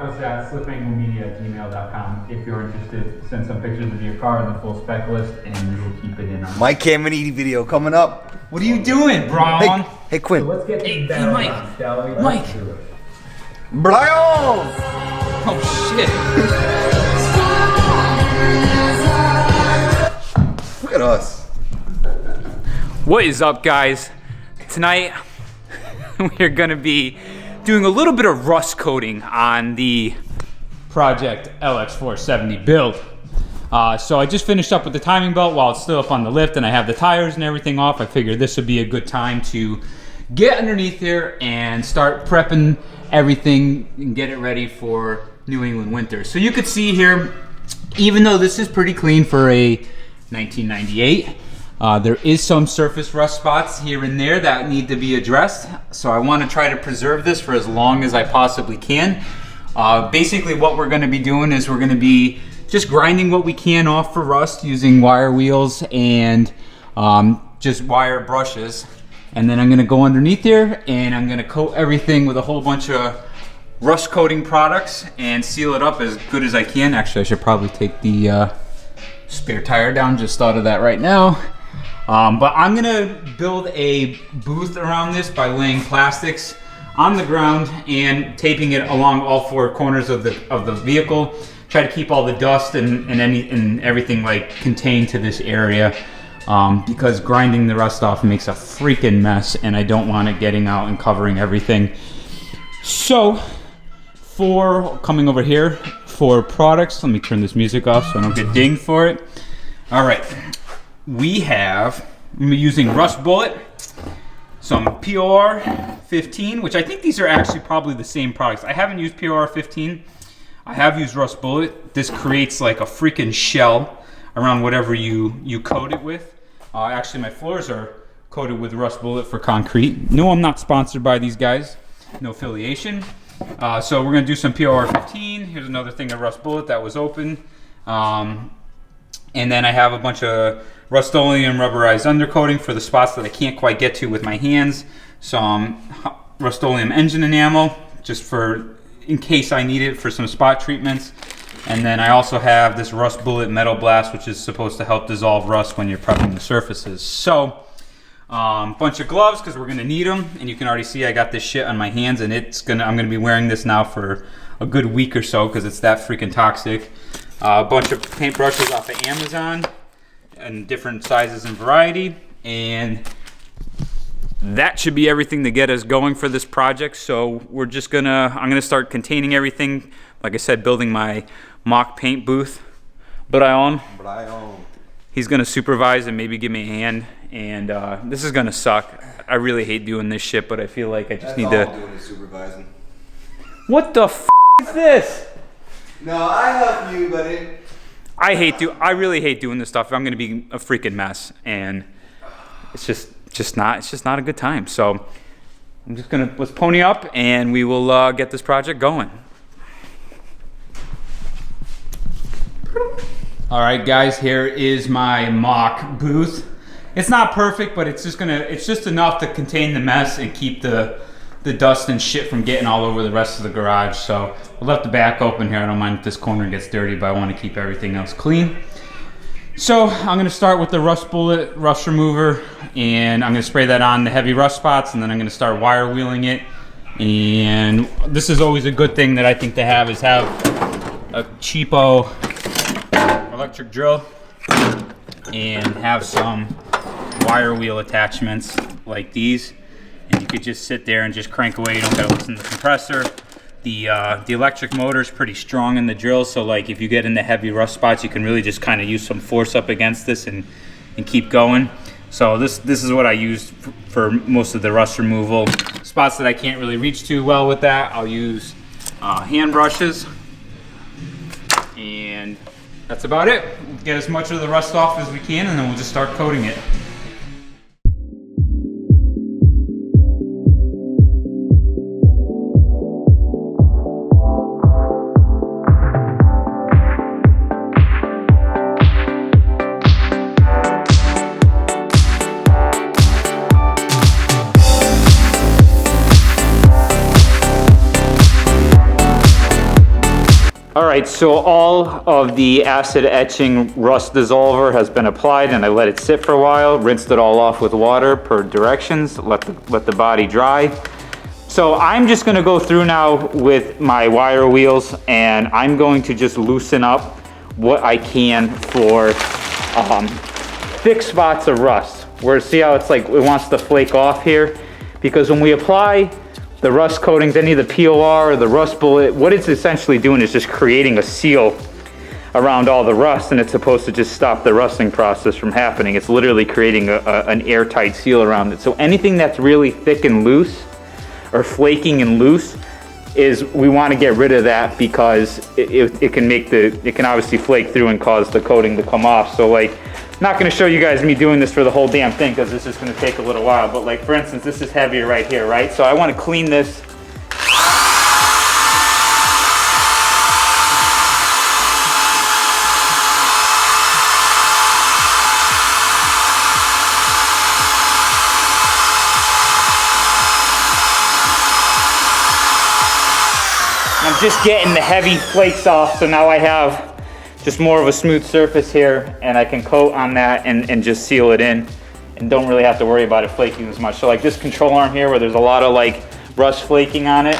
us at slipanglemedia@gmail.com if you're interested. Send some pictures of your car and the full spec list, and we will keep it in our Mike Caminiti video coming up. What are you doing, Brian? Hey Quinn. So let's get Hey, these battles Mike. on, shall we? Mike. Let's do it. Brian! Oh shit. Look at us. What is up, guys? Tonight we're gonna be doing a little bit of rust coating on the Project LX470 build. So I just finished up with the timing belt while it's still up on the lift, and I have the tires and everything off. I figured this would be a good time to get underneath here and start prepping everything and get it ready for New England winter. So you could see here, even though this is pretty clean for a 1998, there is some surface rust spots here and there that need to be addressed. So I want to try to preserve this for as long as I possibly can. Basically what we're going to be doing is we're going to be just grinding what we can off for rust using wire wheels and just wire brushes. And then I'm going to go underneath here and I'm going to coat everything with a whole bunch of rust coating products and seal it up as good as I can. Actually, I should probably take the spare tire down. Just thought of that right now. But I'm gonna build a booth around this by laying plastics on the ground and taping it along all four corners of the vehicle. Try to keep all the dust and everything like contained to this area, because grinding the rust off makes a freaking mess, and I don't want it getting out and covering everything. So, for coming over here for products, let me turn this music off so I don't get dinged for it. All right. I'm using Rust Bullet, some POR 15, which I think these are actually probably the same products. I haven't used POR 15. I have used Rust Bullet. This creates like a freaking shell around whatever you coat it with. Actually, my floors are coated with Rust Bullet for concrete. No, I'm not sponsored by these guys. No affiliation. So we're gonna do some POR 15. Here's another thing of Rust Bullet that was open. And then I have a bunch of Rust-Oleum rubberized undercoating for the spots that I can't quite get to with my hands. Some Rust-Oleum engine enamel, just for in case I need it for some spot treatments. And then I also have this Rust Bullet Metal Blast, which is supposed to help dissolve rust when you're prepping the surfaces. So, bunch of gloves, because we're gonna need them. And you can already see I got this shit on my hands, and I'm gonna be wearing this now for a good week or so, because it's that freaking toxic. A bunch of paint brushes off of Amazon in different sizes and variety, and that should be everything to get us going for this project. So I'm gonna start containing everything. Like I said, building my mock paint booth. Brian. He's gonna supervise and maybe give me a hand, and this is gonna suck. I really hate doing this shit, but I feel like I just need to. That's all I'm doing is supervising. What the f is this? No, I help you, but I really hate doing this stuff. I'm gonna be a freaking mess, and it's just not a good time. So let's pony up, and we will get this project going. All right, guys, here is my mock booth. It's not perfect, but it's just enough to contain the mess and keep the dust and shit from getting all over the rest of the garage. So I left the back open here. I don't mind if this corner gets dirty, but I want to keep everything else clean. So I'm going to start with the Rust Bullet rust remover, and I'm going to spray that on the heavy rust spots, and then I'm going to start wire wheeling it. And this is always a good thing that I think to have a cheapo electric drill and have some wire wheel attachments like these. And you could just sit there and just crank away. You don't gotta listen to the compressor. The electric motor is pretty strong in the drill, so like if you get into heavy rust spots, you can really just kind of use some force up against this and keep going. So this is what I use for most of the rust removal. Spots that I can't really reach too well with that, I'll use hand brushes, and that's about it. Get as much of the rust off as we can, and then we'll just start coating it. All right, so all of the acid etching rust dissolver has been applied, and I let it sit for a while, rinsed it all off with water per directions, let the body dry. So I'm just gonna go through now with my wire wheels, and I'm going to just loosen up what I can for thick spots of rust. Where see how it's like it wants to flake off here? Because when we apply the rust coatings, any of the POR or the rust bullet, what it's essentially doing is just creating a seal around all the rust, and it's supposed to just stop the rusting process from happening. It's literally creating an airtight seal around it. So anything that's really thick and loose, or flaking and loose, is we want to get rid of that, because it can obviously flake through and cause the coating to come off. So like, I'm not going to show you guys me doing this for the whole damn thing, because this is going to take a little while. But like, for instance, this is heavier right here, right? So I want to clean this. I'm just getting the heavy flakes off, so now I have just more of a smooth surface here, and I can coat on that and just seal it in, and don't really have to worry about it flaking as much. So like this control arm here, where there's a lot of like rust flaking on it,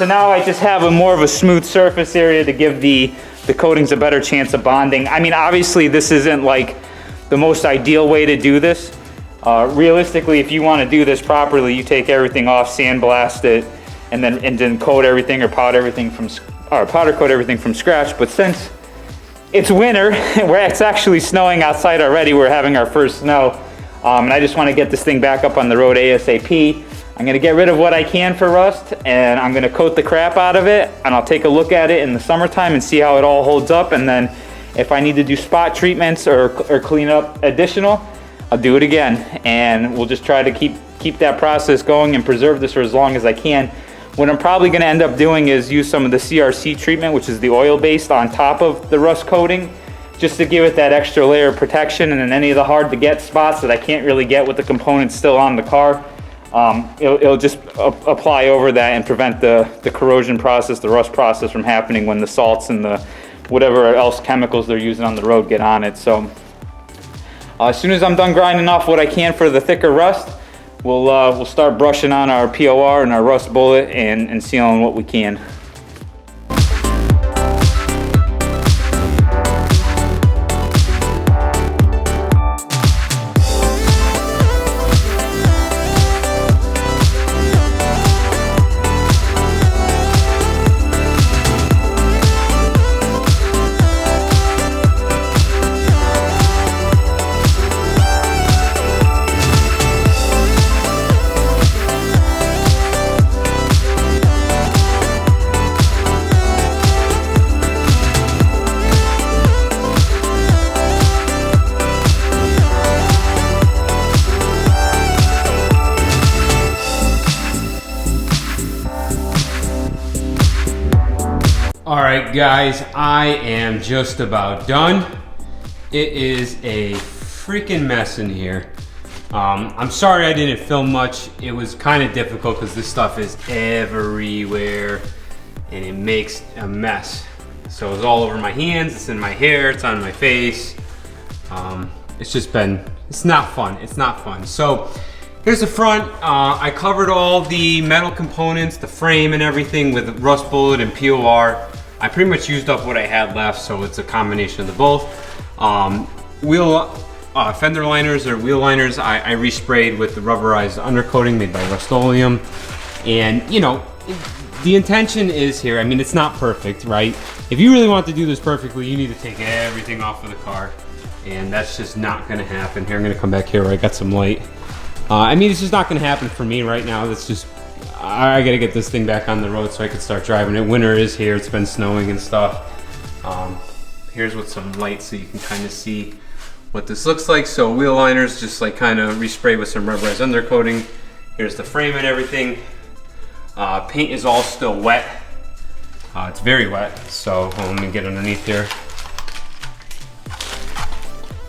so now I just have more of a smooth surface area to give the coatings a better chance of bonding. I mean, obviously this isn't like the most ideal way to do this. Realistically, if you want to do this properly, you take everything off, sandblast it, and then coat everything, or powder coat everything from scratch. But since it's winter, where it's actually snowing outside already, we're having our first snow, and I just want to get this thing back up on the road ASAP. I'm gonna get rid of what I can for rust, and I'm gonna coat the crap out of it, and I'll take a look at it in the summertime and see how it all holds up, and then if I need to do spot treatments or clean up additional, I'll do it again, and we'll just try to keep that process going and preserve this for as long as I can. What I'm probably gonna end up doing is use some of the CRC treatment, which is the oil-based, on top of the rust coating, just to give it that extra layer of protection, and then any of the hard to get spots that I can't really get with the components still on the car, it'll just apply over that and prevent the corrosion process, the rust process from happening when the salts and the whatever else chemicals they're using on the road get on it. So as soon as I'm done grinding off what I can for the thicker rust, we'll start brushing on our POR and our rust bullet and sealing what we can. Alright guys, I am just about done. It is a freaking mess in here. I'm sorry I didn't film much. It was kind of difficult because this stuff is everywhere and it makes a mess. So it's all over my hands, it's in my hair, it's on my face. It's not fun, it's not fun. So here's the front. I covered all the metal components, the frame and everything with rust bullet and POR. I pretty much used up what I had left, so it's a combination of the both. wheel fender liners or wheel liners, I resprayed with the rubberized undercoating made by Rust-Oleum. And you know, the intention is here, I mean, it's not perfect, right? If you really want to do this perfectly, you need to take everything off of the car. And that's just not gonna happen. Here, I'm gonna come back here where I got some light. I mean, it's just not gonna happen for me right now. That's just, I gotta get this thing back on the road so I can start driving it. Winter is here, it's been snowing and stuff. Here's with some light so you can kind of see what this looks like. So wheel liners, just like kind of respray with some rubberized undercoating. Here's the frame and everything. Paint is all still wet. It's very wet, so let me get underneath here.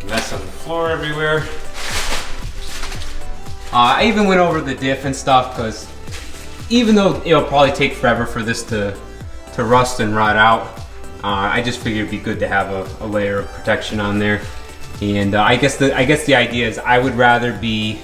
Mess on the floor everywhere. I even went over the diff and stuff because even though it'll probably take forever for this to rust and rot out, I just figured it'd be good to have a layer of protection on there. And I guess the idea is I would rather be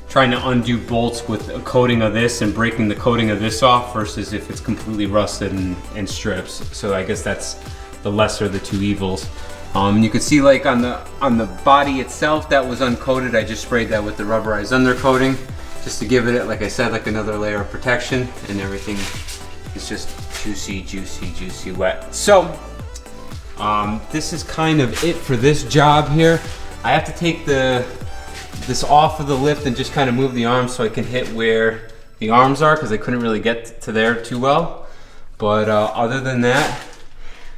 trying to undo bolts with a coating of this and breaking the coating of this off versus if it's completely rusted and strips. So I guess that's the lesser of the two evils. You can see like on the body itself that was uncoated, I just sprayed that with the rubberized undercoating just to give it, like I said, like another layer of protection, and everything is just juicy, juicy, juicy wet. So this is kind of it for this job here. I have to take this off of the lift and just kind of move the arms so I can hit where the arms are because I couldn't really get to there too well. But other than that,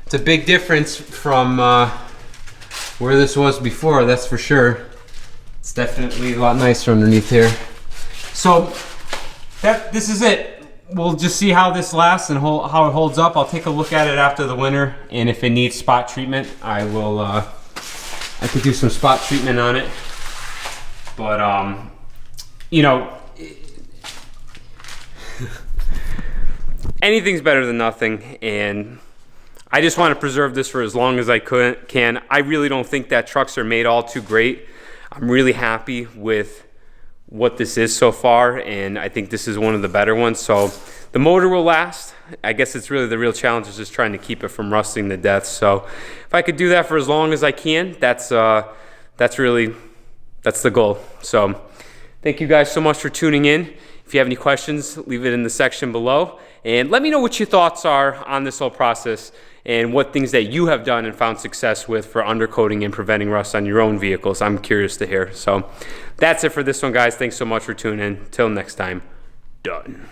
it's a big difference from where this was before, that's for sure. It's definitely a lot nicer underneath here. So this is it. We'll just see how this lasts and how it holds up. I'll take a look at it after the winter, and if it needs spot treatment, I will. I could do some spot treatment on it. But you know, anything's better than nothing, and I just want to preserve this for as long as I can. I really don't think that trucks are made all too great. I'm really happy with what this is so far, and I think this is one of the better ones. So the motor will last. I guess it's really the real challenge is just trying to keep it from rusting to death. So if I could do that for as long as I can, that's the goal. So thank you guys so much for tuning in. If you have any questions, leave it in the section below, and let me know what your thoughts are on this whole process and what things that you have done and found success with for undercoating and preventing rust on your own vehicles. I'm curious to hear. So that's it for this one, guys. Thanks so much for tuning in. Till next time, done.